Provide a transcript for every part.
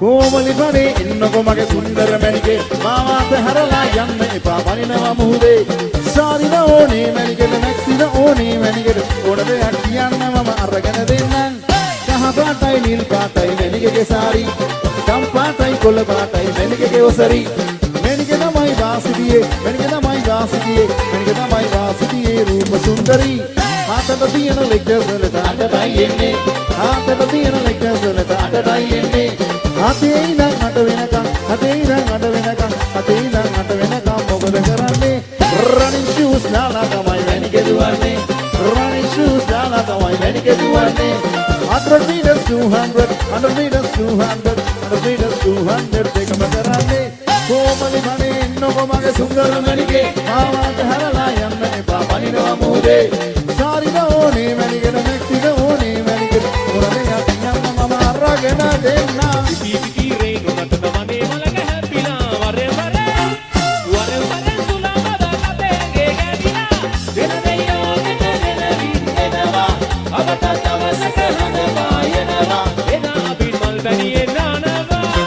कोमली बने इन्नको मगे सुंदर मैनिके मामाते हरला यन्न इपा बनिनवा मुहुदे सारी द ओनी मैनिके मैक्सी द ओनी मैनिके ओडदे अट्टियन्न मम अरगन देन्नन कह पाटයි नील पाटයි मैनिके के सारी कम पाटයි कोल पाटයි मैनिके के ओसरी मैनिके තමයි වාසිතියේ मैनिके තමයි වාසිතියේ मैनिके තමයි වාසිතියේ रूप सुंदरी हाथට තියෙන ලෙක්කස් වලට අටටයි එන්නේ हाथට තියෙන ලෙක්කස් වලට අටටයි එන්නේ हाथे ඉඳන් අට වෙනකම් हाथे ඉඳන් අට වෙනකම් हाथे ඉඳන් අට වෙනකම් මොකද කරන්නේ running shoes දාලා තමයි मैनिके දුවන්නේ running shoes දාලා තමයි मैनिके දුවන්නේ 100 meters 200 100 meters 200 100 meters 200 දෙකම කරන්නේ कोमली बने इन्नको मगे सुंदर मैनिके मामाते हरला यन्न एपा बनिनवा मुहुदे सारी द ओनी मैनिके मैक्सी द ओनी मैनिके ओरदे अट्टियन्न मम अरගෙන දෙන්න පිපි රේණු නටන වනේ මලක හැපිලා වරේ වරේ සුලම දකපේගේ ගැටිලා දෙන දෙයෝ දෙන වින්නවා අපට දවසක හදවා යනවා එදා අපි මල් බැනියේ නානවා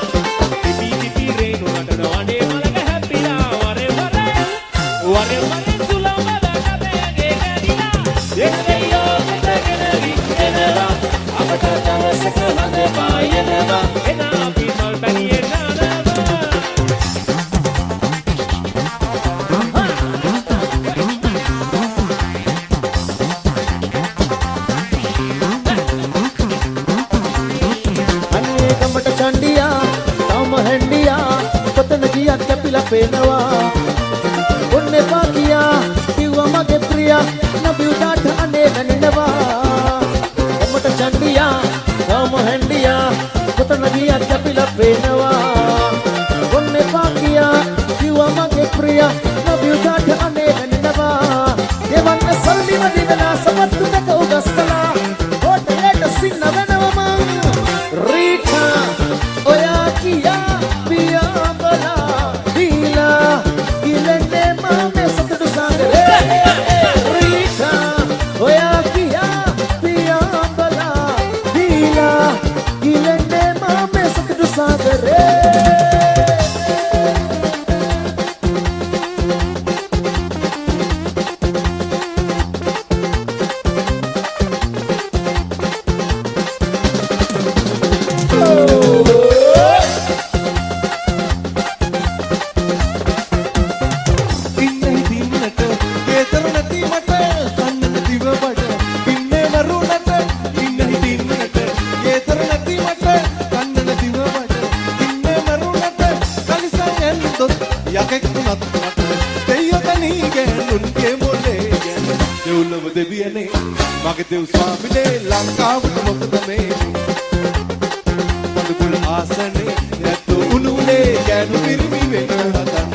පිපි රේණු නටන වනේ මලක හැපිලා වරේ සුලම දකපේගේ ගැටිලා දෙන දෙයෝ දෙන වින්නවා අපට දවසක හදවා යනවා එදා අපි මල් බැනියේ නානවා අනේකමට චණ්ඩියා තම හැන්ඩියා කොතන ගියත් කැපිලා පේනවා ඔන්නේ පාකියා කිව්වා මගේ ප්‍රියා නබි උඩට අනේ දැනෙනවා කමට චණ්ඩියා තම හැන්ඩියා කොතන ගියත් කැපිලා පේනවා ඔන්නේ පාකියා කිව්වා මගේ ප්‍රියා නබි උඩට අනේ දැනෙනවා දෙවන්න සල්ලි වදිනා සමත්තු දෙක උගස්කලා හොටලට සින්න වෙනවා रीठा ओया किया पिया बला दीला किलने मामे सतडु सागरे रीठा ओया किया पिया बला दीला किलने मामे सतडु सागरे මගේ දෙව් ස්වාමිනේ ලංකාවට මොකද මේ මදුකුල් ආසනේ නැතු උණුනේ ගෑනු පිරිමි වෙන හදන්න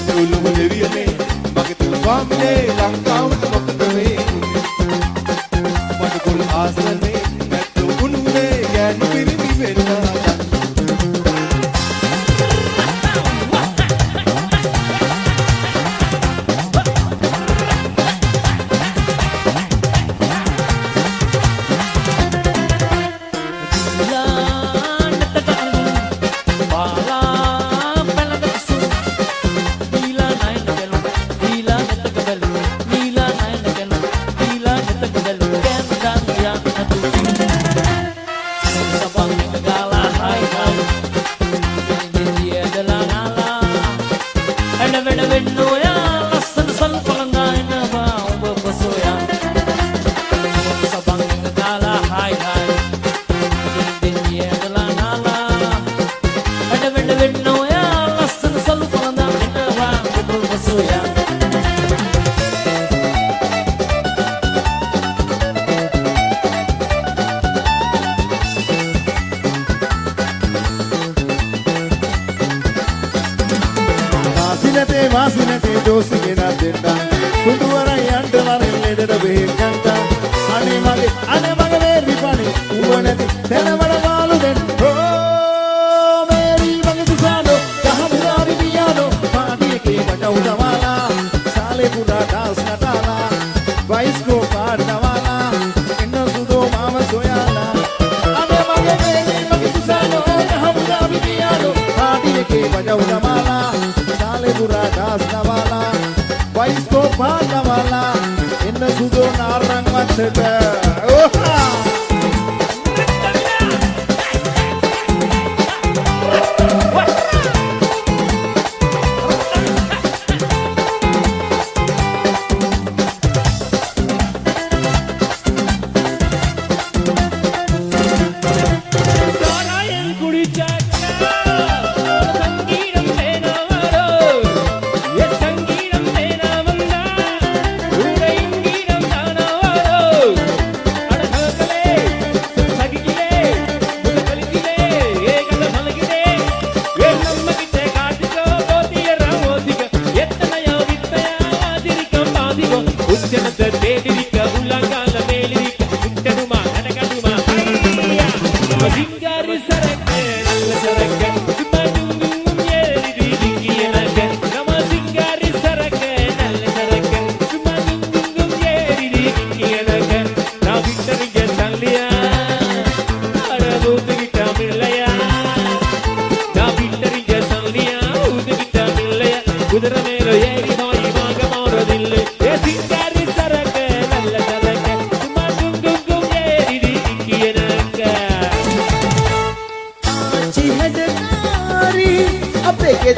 දෙව්ලොව දෙවියනේ මගේ දෙව් ස්වාමිනේ ලංකාවට මොකද මේ මදුකුල් ආසනේ නැතු උණුනේ ගෑනු පිරිමි වෙන හදන්න वासिनते दोस्ती ना देता कुंडुवरा यंट वाले लेडर बेहंता अने मगे मेरी पानी उवनती तेरा बड़ा मालू देन ओ मेरी मगे तुसानो कहाँ बुरारी पियानो पानी के बटा उड़वाला साले पूरा डांस नटाला वाइस को पाड़ना वाला इन्नो सुदो मामा सोयाला अने मगे मेरी मगे तुसानो යන්න සුදෝ නාරං වත්තට ඕහා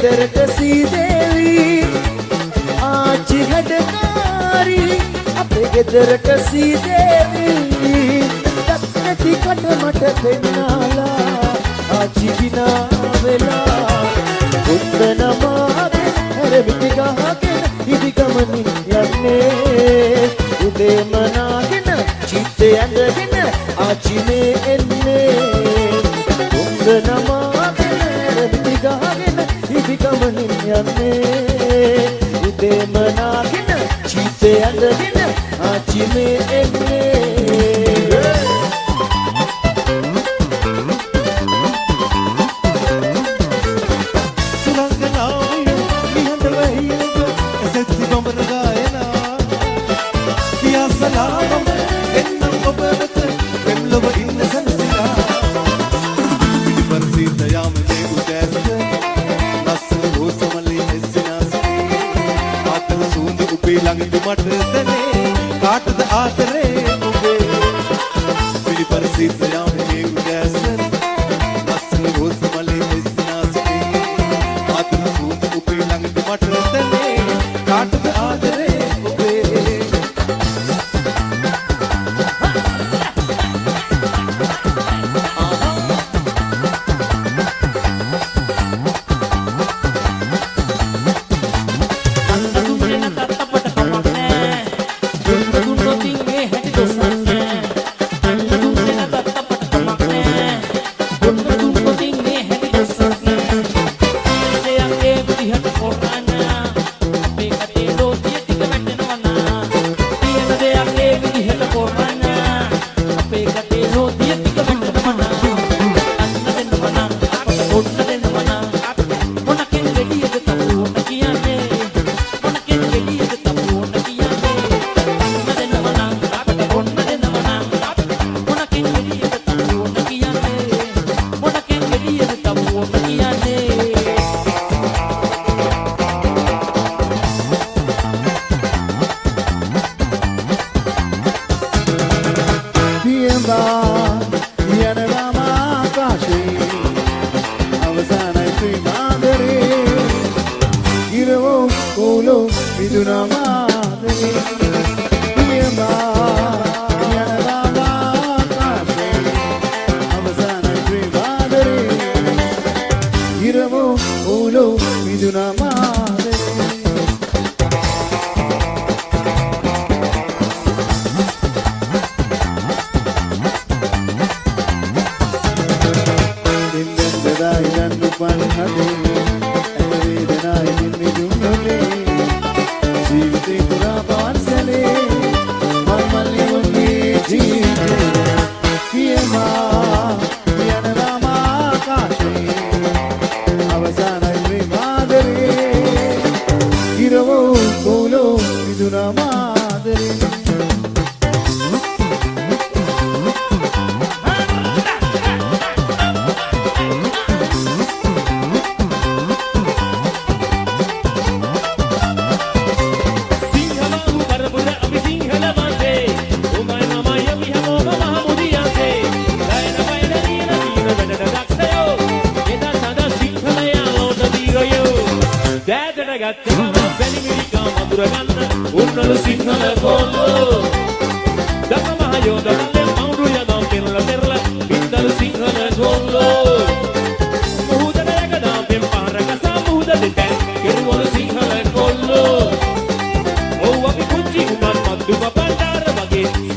ගෙදරට සීදේවි ආච්චි හැඩකාරි අපේ ගෙදරට සීදේවි දැක්කති කට මට පෙන්නාලා ආච්චි විනා වෙලා උත්ත නමාගෙන හැරමිටි ගහගෙන ඉදි ගමනින් යන්නේ උදේම නාගෙන චිත්තේ ඇඳගෙන ආච්චි මේ එන්නේ උත්ත නමාගෙන හැරමිටි ගහගෙන ඉදි ගමනින් යන්නේ උදේම නාගෙන චිත්තේ ඇඳගෙන ආච්චි මේ එන්නේ සුලංගනාවේ නිහඬ වෙයියක ඇසෙත්ති බඹර ගායනා පියා සලාම එන්නම් ඔබ වෙත පෙම්ලොව ඉන්න සනසිලා පිටිපන්සිත යාමේ උදැස්ස ළඟට මට දැනේ කාටද ආදරේ ඔබේ පිළිපරිසිත යාමේ උදැසන ලස්සන රෝස් මලේ එස්නාස්නේ ආතන සූඳ ඔබේ ළඟට මට දැනේ කාටද ආදරේ ඔබේ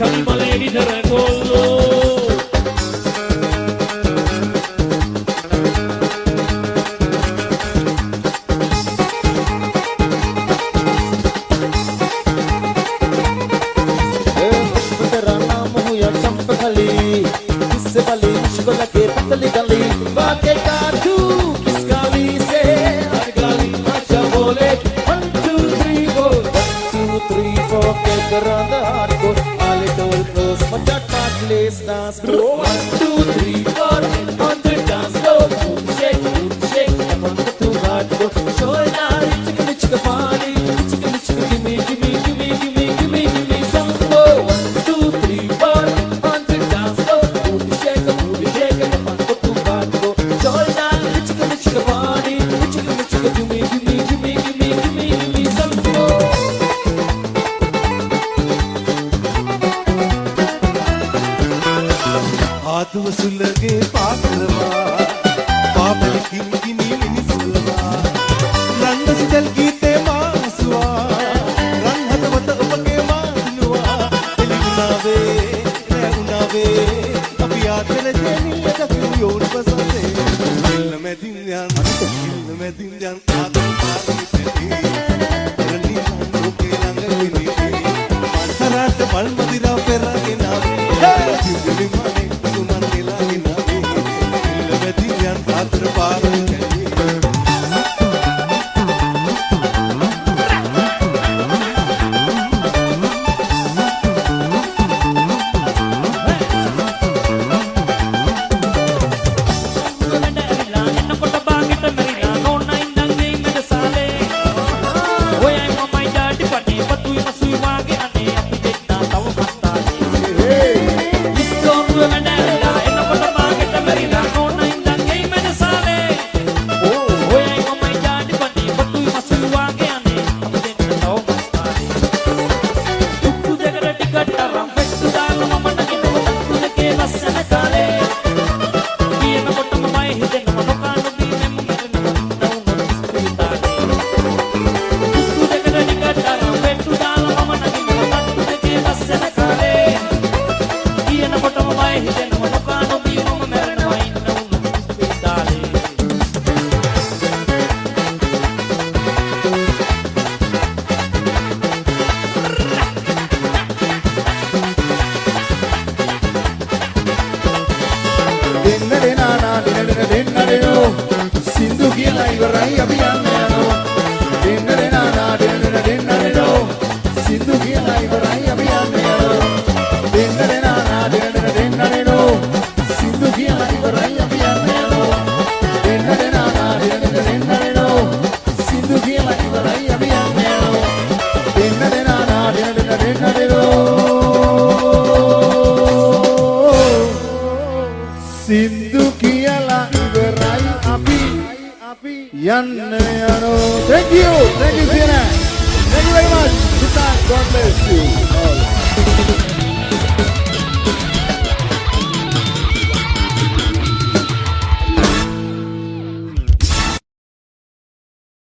Shawty my lady Dracolo. तेरा नाम हूँ या चंपकली किससे वाली मुझको लगे पतली गली बाके काटू किस गाली से हर गाली अच्छा बोले 1 2 3 4 1 2 3 4 get around the hardcore a little close but that part place dance bro 1 2 3 4 on the dance floor shake up on the too hardcore shoulder chicka party chicka give me some more 1 2 3 4 on the dance floor shake up on the too hardcore shoulder chicka party chicka give me some more हाथ वसुलगे पात्रवा papal किमी मिनिसुलवा नंद सिदल गीते मासुवा रंगहत वत उपके मानुवा एलिनावे रेउनावे Apia तेरे jenny अदक your बसते दिल में दिन जान आदम पानी तेरी रनी लो के रंग गिनी मानसराट मल मदिरा पेरा के नावे दिल माने सुमन लागे नावे दिल में दिन जान पात्र पार සින්දු කියලා ඉවරයි අපි යන්නේ යනවා දෙන්නේ නානා දෙන්නේ සින්දු කියලා ඉවරයි අපි යන්නේ යනවා දෙන්නේ නානා දෙන්නේ සින්දු කියලා ඉවරයි අපි යන්නේ යනවා දෙන්නේ නානා දෙන්නේ සින්දු කියලා ඉවරයි අපි යන්නේ යනවා දෙන්නේ නානා දෙන්නේ සින්දු කියලා ඉවරයි අපි යන්න යනවා. Thank you Sienna.